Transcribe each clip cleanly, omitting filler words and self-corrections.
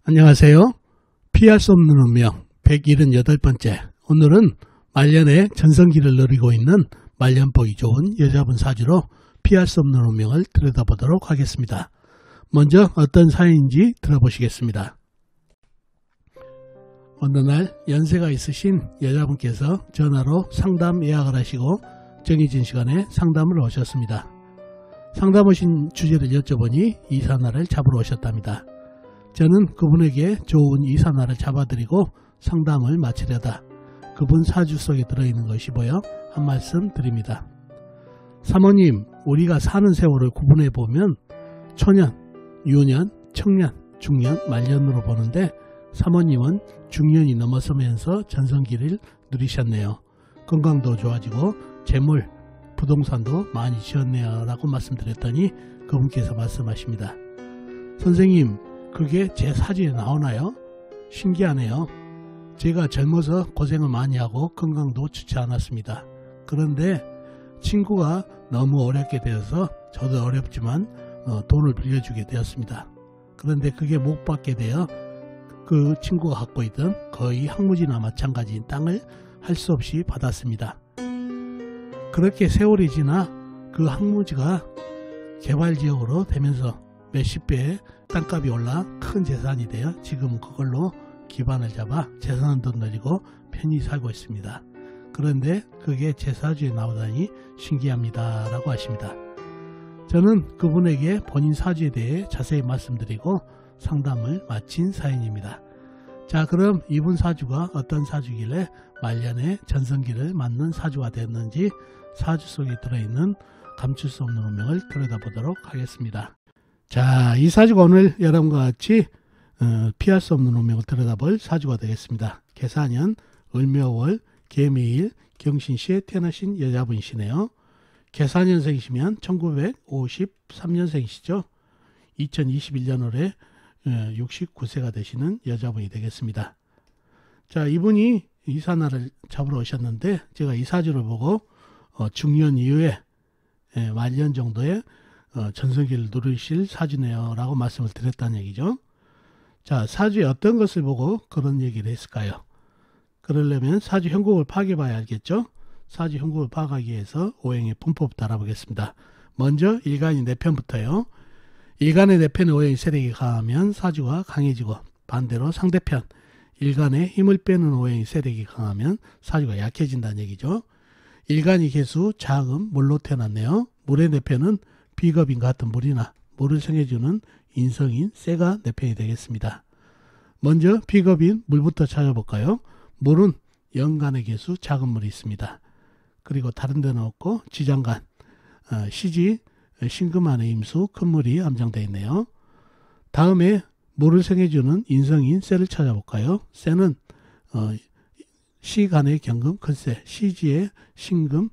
안녕하세요. 피할 수 없는 운명 178번째. 오늘은 말년에 전성기를 누리고 있는 말년 보기 좋은 여자분 사주로 피할 수 없는 운명을 들여다보도록 하겠습니다. 먼저 어떤 사연인지 들어보시겠습니다. 어느 날 연세가 있으신 여자분께서 전화로 상담 예약을 하시고 정해진 시간에 상담을 오셨습니다. 상담 오신 주제를 여쭤보니 이사날을 잡으러 오셨답니다. 저는 그분에게 좋은 이사날을 잡아드리고 상담을 마치려다 그분 사주 속에 들어있는 것이 보여 한 말씀 드립니다. 사모님, 우리가 사는 세월을 구분해보면 초년, 유년, 청년, 중년, 말년으로 보는데 사모님은 중년이 넘어서면서 전성기를 누리셨네요. 건강도 좋아지고 재물, 부동산도 많이 지었네요 라고 말씀드렸더니 그분께서 말씀하십니다. 선생님, 그게 제 사주에 나오나요? 신기하네요. 제가 젊어서 고생을 많이 하고 건강도 좋지 않았습니다. 그런데 친구가 너무 어렵게 되어서 저도 어렵지만 돈을 빌려주게 되었습니다. 그런데 그게 못 받게 되어 그 친구가 갖고 있던 거의 항무지나 마찬가지인 땅을 할 수 없이 받았습니다. 그렇게 세월이 지나 그 항무지가 개발지역으로 되면서 몇십 배의 땅값이 올라 큰 재산이 되어 지금은 그걸로 기반을 잡아 재산도 늘리고 편히 살고 있습니다. 그런데 그게 제 사주에 나오다니 신기합니다 라고 하십니다. 저는 그분에게 본인 사주에 대해 자세히 말씀드리고 상담을 마친 사연입니다. 자, 그럼 이분 사주가 어떤 사주길래 말년에 전성기를 맞는 사주가 됐는지 사주 속에 들어있는 감출 수 없는 운명을 들여다보도록 하겠습니다. 자, 이 사주가 오늘 여러분과 같이 피할 수 없는 운명을 들여다볼 사주가 되겠습니다. 계사년 을묘월 개미일 경신시에 태어나신 여자분이시네요. 계사년생이시면 1953년생이시죠. 2021년월에 69세가 되시는 여자분이 되겠습니다. 자, 이분이 이사날을 잡으러 오셨는데 제가 이 사주를 보고 중년 이후에 말년 정도의 전성기를 누리실 사주네요 라고 말씀을 드렸다는 얘기죠. 자, 사주에 어떤 것을 보고 그런 얘기를 했을까요? 그러려면 사주 형국을 파악해봐야 알겠죠. 사주 형국을 파악하기 위해서 오행의 분법부터 알아보겠습니다. 먼저 일간이 내 편부터요. 일간의 내 편에 오행의 세력이 강하면 사주가 강해지고 반대로 상대편 일간에 힘을 빼는 오행의 세력이 강하면 사주가 약해진다는 얘기죠. 일간이 개수 자금 물로 태어났네요. 물의 내 편은 비겁인 같은 물이나 물을 생해주는 인성인 쇠가 내 편이 되겠습니다. 먼저 비겁인 물부터 찾아볼까요? 물은 연간의 개수 작은 물이 있습니다. 그리고 다른 데는 없고 지장간, 시지, 신금안의 임수, 큰 물이 암장되어 있네요. 다음에 물을 생해주는 인성인 쇠를 찾아볼까요? 쇠는 시간의 경금 큰쇠, 시지에 신금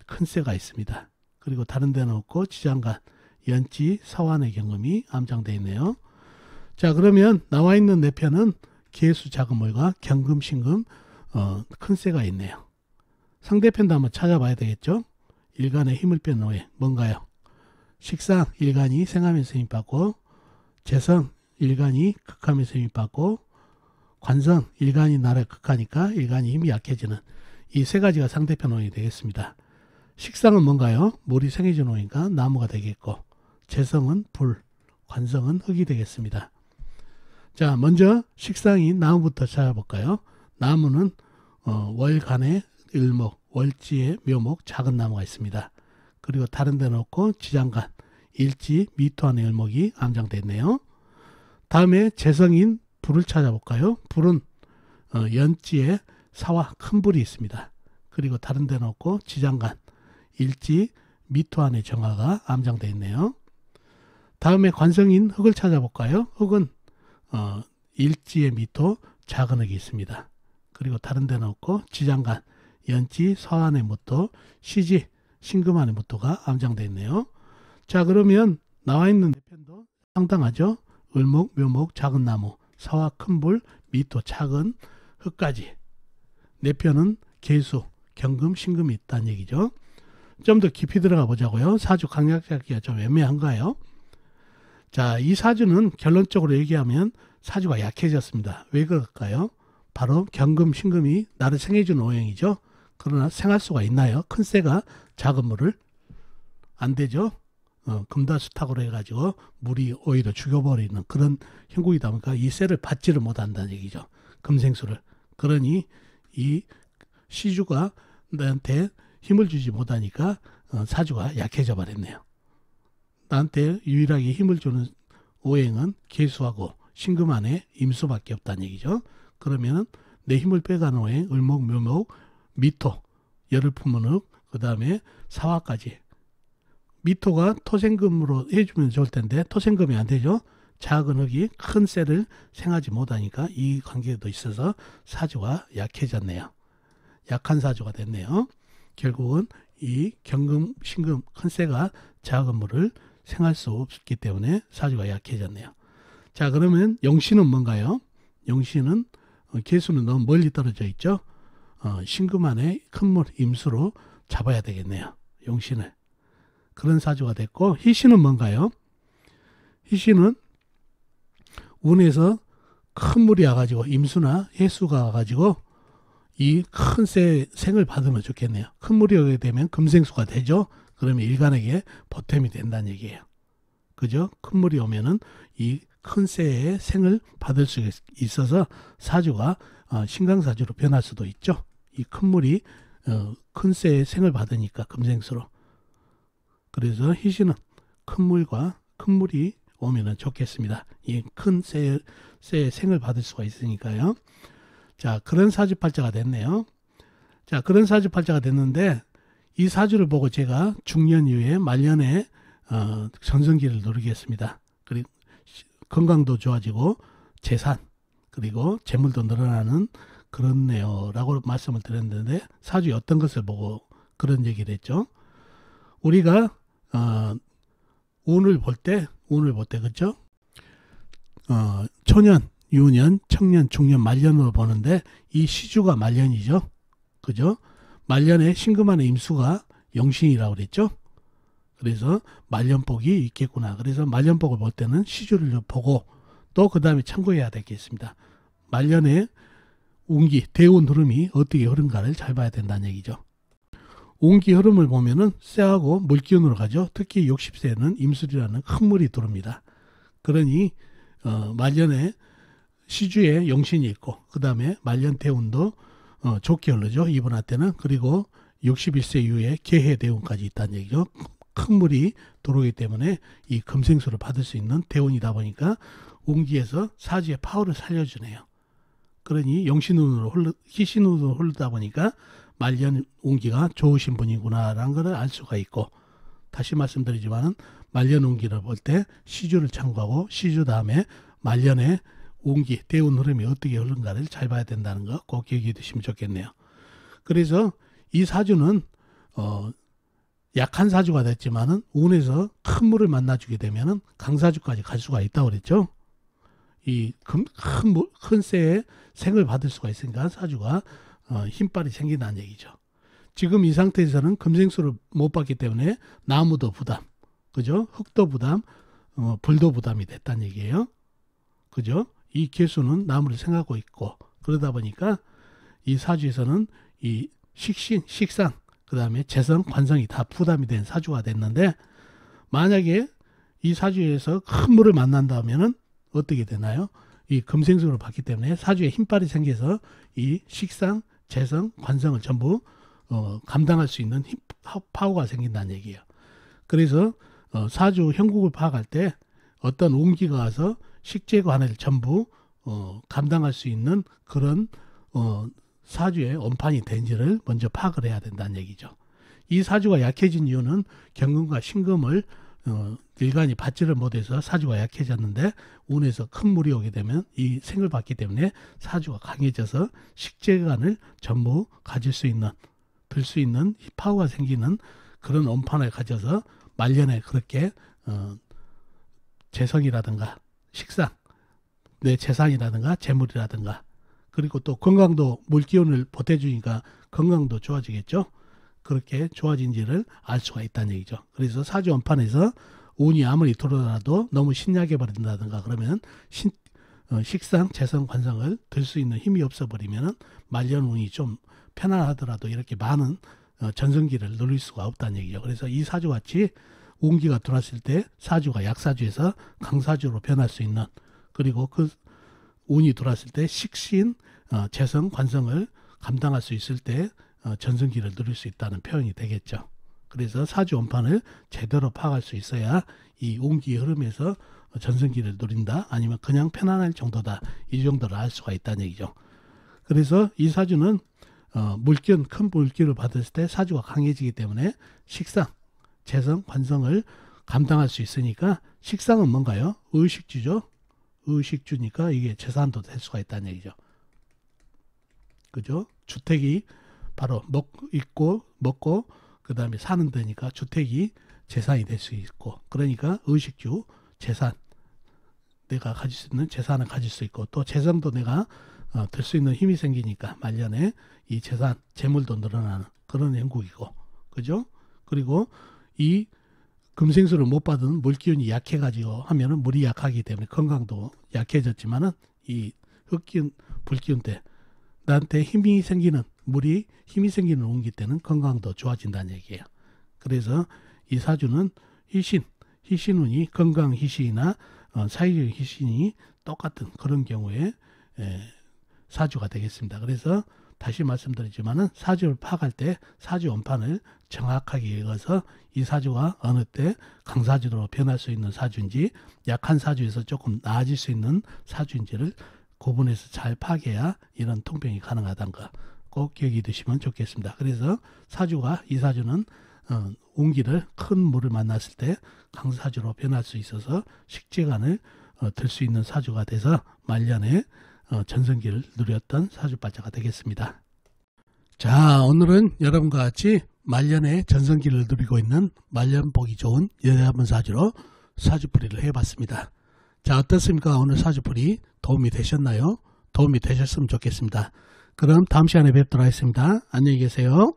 큰쇠가 있습니다. 그리고 다른 데는 없고 지장간, 연지, 사완의 경금이 암장되어 있네요. 자, 그러면 나와 있는 내 편은 개수 작은 물과 경금, 신금, 큰쇠가 있네요. 상대편도 한번 찾아봐야 되겠죠. 일간의 힘을 뺀 오해 뭔가요? 식상 일간이 생하면서 힘받고, 재성 일간이 극하면서 힘받고, 관성 일간이 나를 극하니까 일간이 힘이 약해지는 이 세 가지가 상대편 오행이 되겠습니다. 식상은 뭔가요? 물이 생해진 오행이니까 나무가 되겠고, 재성은 불, 관성은 흙이 되겠습니다. 자, 먼저 식상인 나무부터 찾아볼까요? 나무는 월간의 을목, 월지의 묘목, 작은 나무가 있습니다. 그리고 다른 데는 없고 지장간, 일지, 미토안의 을목이 암장되어 있네요. 다음에 재성인 불을 찾아볼까요? 불은 연지에 사와 큰 불이 있습니다. 그리고 다른 데는 없고 지장간, 일지, 미토안의 정화가 암장되어 있네요. 다음에 관성인 흙을 찾아볼까요? 흙은 일지의 미토, 작은 흙이 있습니다. 그리고 다른 데는 없고 지장간, 연지, 서안의 무토, 시지, 신금안의 무토가 암장되어 있네요. 자, 그러면 나와 있는 내 편도 상당하죠. 을목, 묘목, 작은 나무, 사와 큰 불, 미토, 작은 흙까지. 내 편은 개수, 경금, 신금이 있다는 얘기죠. 좀 더 깊이 들어가 보자고요. 사주 강약 잡기가 좀 애매한가요? 자, 이 사주는 결론적으로 얘기하면 사주가 약해졌습니다. 왜 그럴까요? 바로 경금, 신금이 나를 생해주는 오행이죠. 그러나 생할 수가 있나요? 큰 새가 작은 물을? 안 되죠. 금다수탁으로 해가지고 물이 오히려 죽여버리는 그런 형국이다 보니까 이 쇠를 받지를 못한다는 얘기죠. 금생수를. 그러니 이 시주가 나한테 힘을 주지 못하니까 사주가 약해져 버렸네요. 나한테 유일하게 힘을 주는 오행은 계수하고 신금 안에 임수밖에 없다는 얘기죠. 그러면 내 힘을 빼가는 오행 을목, 묘목, 미토, 열을 품은 흙, 그 다음에 사화까지. 미토가 토생금으로 해주면 좋을 텐데 토생금이 안 되죠. 작은 흙이 큰 쇠를 생하지 못하니까 이 관계도 있어서 사주가 약해졌네요. 약한 사주가 됐네요. 결국은 이 경금, 신금, 큰 쇠가 작은 물을 생할 수 없기 때문에 사주가 약해졌네요. 자, 그러면 용신은 뭔가요? 용신은 계수는 너무 멀리 떨어져 있죠. 신금 안에 큰 물 임수로 잡아야 되겠네요. 용신을. 그런 사주가 됐고, 희신은 뭔가요? 희신은 운에서 큰 물이 와가지고 임수나 해수가 와가지고 이 큰 새 생을 받으면 좋겠네요. 큰 물이 오게 되면 금생수가 되죠. 그러면 일간에게 보탬이 된다는 얘기예요. 그죠? 큰 물이 오면은 이 큰 새의 생을 받을 수 있어서 사주가 신강사주로 변할 수도 있죠. 이 큰 물이 큰 새의 생을 받으니까 금생수로. 그래서 희신은 큰 물과 큰 물이 오면은 좋겠습니다. 이 큰 새의 생을 받을 수가 있으니까요. 자, 그런 사주팔자가 됐네요. 자, 그런 사주팔자가 됐는데 이 사주를 보고 제가 중년 이후에 말년에 전성기를 누리겠습니다. 그리고 건강도 좋아지고 재산 그리고 재물도 늘어나는 그렇네요 라고 말씀을 드렸는데 사주에 어떤 것을 보고 그런 얘기를 했죠. 우리가 운을 볼 때 그죠? 초년, 유년, 청년, 중년, 말년으로 보는데 이 시주가 말년이죠. 그죠? 말년에 신금 안에 임수가 용신이라고 그랬죠. 그래서 말년복이 있겠구나. 그래서 말년복을 볼 때는 시주를 보고 또 그 다음에 참고해야 되겠습니다. 말년에 운기, 대운 흐름이 어떻게 흐른가를 잘 봐야 된다는 얘기죠. 운기 흐름을 보면은 쇠하고 물기운으로 가죠. 특히 60세는 임술이라는 큰 물이 들어옵니다. 그러니 말년에 시주에 용신이 있고 그 다음에 말년 대운도 좋게 흐르죠. 이분한테는. 그리고 61세 이후에 개해 대운까지 있다는 얘기죠. 큰 물이 들어오기 때문에 이 금생수를 받을 수 있는 대운이다 보니까 운기에서 사주의 파워를 살려주네요. 그러니 용신운으로 희신운으로 흐르다 보니까 말년 운기가 좋으신 분이구나라는 것을 알 수가 있고, 다시 말씀드리지만은 말년 운기를 볼 때 시주를 참고하고 시주 다음에 말년에 운기, 대운 흐름이 어떻게 흐른가를 잘 봐야 된다는 거 꼭 기억해 두시면 좋겠네요. 그래서 이 사주는 약한 사주가 됐지만은 운에서 큰 물을 만나주게 되면은 강사주까지 갈 수가 있다고 그랬죠. 이 큰 쇠에 생을 받을 수가 있으니까 사주가 힘빨이 생긴다는 얘기죠. 지금 이 상태에서는 금생수를 못 받기 때문에 나무도 부담, 그죠? 흙도 부담, 불도 부담이 됐다는 얘기예요. 그죠? 이 개수는 나무를 생하고 있고, 그러다 보니까 이 사주에서는 이 식신, 식상, 그 다음에 재성, 관성이 다 부담이 된 사주가 됐는데, 만약에 이 사주에서 큰 물을 만난다면은 어떻게 되나요? 이 금생수를 받기 때문에 사주에 힘빨이 생겨서 이 식상, 재성, 관성을 전부 감당할 수 있는 파워가 생긴다는 얘기예요. 그래서 사주 형국을 파악할 때 어떤 운기가 와서 식재관을 전부 감당할 수 있는 그런 사주의 원판이 된지를 먼저 파악을 해야 된다는 얘기죠. 이 사주가 약해진 이유는 경금과 신금을 일간이 받지를 못해서 사주가 약해졌는데, 운에서 큰 물이 오게 되면 이 생을 받기 때문에 사주가 강해져서 식재관을 전부 가질 수 있는, 들 수 있는 파워가 생기는 그런 원판을 가져서 말년에 그렇게 재성이라든가 식상, 내 재산이라든가 재물이라든가, 그리고 또 건강도 물기운을 보태주니까 건강도 좋아지겠죠. 그렇게 좋아진지를 알 수가 있다는 얘기죠. 그래서 사주 원판에서 운이 아무리 들어오더라도 너무 신약해 버린다든가 그러면 식상, 재성, 관성을 들 수 있는 힘이 없어 버리면 말년 운이 좀 편안하더라도 이렇게 많은 전성기를 누릴 수가 없다는 얘기죠. 그래서 이 사주같이 운기가 들어왔을 때 사주가 약사주에서 강사주로 변할 수 있는, 그리고 그 운이 들어왔을 때 식신, 재성, 관성을 감당할 수 있을 때 전성기를 누릴 수 있다는 표현이 되겠죠. 그래서 사주 원판을 제대로 파악할 수 있어야 이 운기의 흐름에서 전성기를 누린다, 아니면 그냥 편안할 정도다, 이 정도를 알 수가 있다는 얘기죠. 그래서 이 사주는 물기운, 큰 물기를 받았을 때 사주가 강해지기 때문에 식상, 재성, 관성을 감당할 수 있으니까, 식상은 뭔가요? 의식주죠. 의식주니까 이게 재산도 될 수가 있다는 얘기죠. 그죠? 주택이 바로 먹고 그 다음에 사는 데니까 주택이 재산이 될 수 있고, 그러니까 의식주, 재산, 내가 가질 수 있는 재산을 가질 수 있고, 또 재성도 내가 들 수 있는 힘이 생기니까 말년에 이 재산, 재물도 늘어나는 그런 행국이고, 그죠? 그리고 이 금생수를 못 받은 물기운이 약해가지고 하면은 물이 약하기 때문에 건강도 약해졌지만은, 이 흙기운, 불기운 때 나한테 힘이 생기는, 물이 힘이 생기는 운기 때는 건강도 좋아진다는 얘기예요. 그래서 이 사주는 희신운이 건강 희신이나 사회적 희신이 똑같은 그런 경우에 사주가 되겠습니다. 그래서 다시 말씀드리지만은 사주를 파악할 때 사주 원판을 정확하게 읽어서 이 사주가 어느 때 강사주로 변할 수 있는 사주인지, 약한 사주에서 조금 나아질 수 있는 사주인지를 구분해서 잘 파악해야 이런 통평이 가능하다는 거 꼭 기억해 두시면 좋겠습니다. 그래서 사주가, 이 사주는 운기를, 큰 물을 만났을 때 강사주로 변할 수 있어서 식재간을 들 수 있는 사주가 돼서 말년에 전성기를 누렸던 사주발자가 되겠습니다. 자, 오늘은 여러분과 같이 말년에 전성기를 누리고 있는 말년 보기 좋은 여자분 사주로 사주풀이를 해봤습니다. 자, 어떻습니까? 오늘 사주풀이 도움이 되셨나요? 도움이 되셨으면 좋겠습니다. 그럼 다음 시간에 뵙도록 하겠습니다. 안녕히 계세요.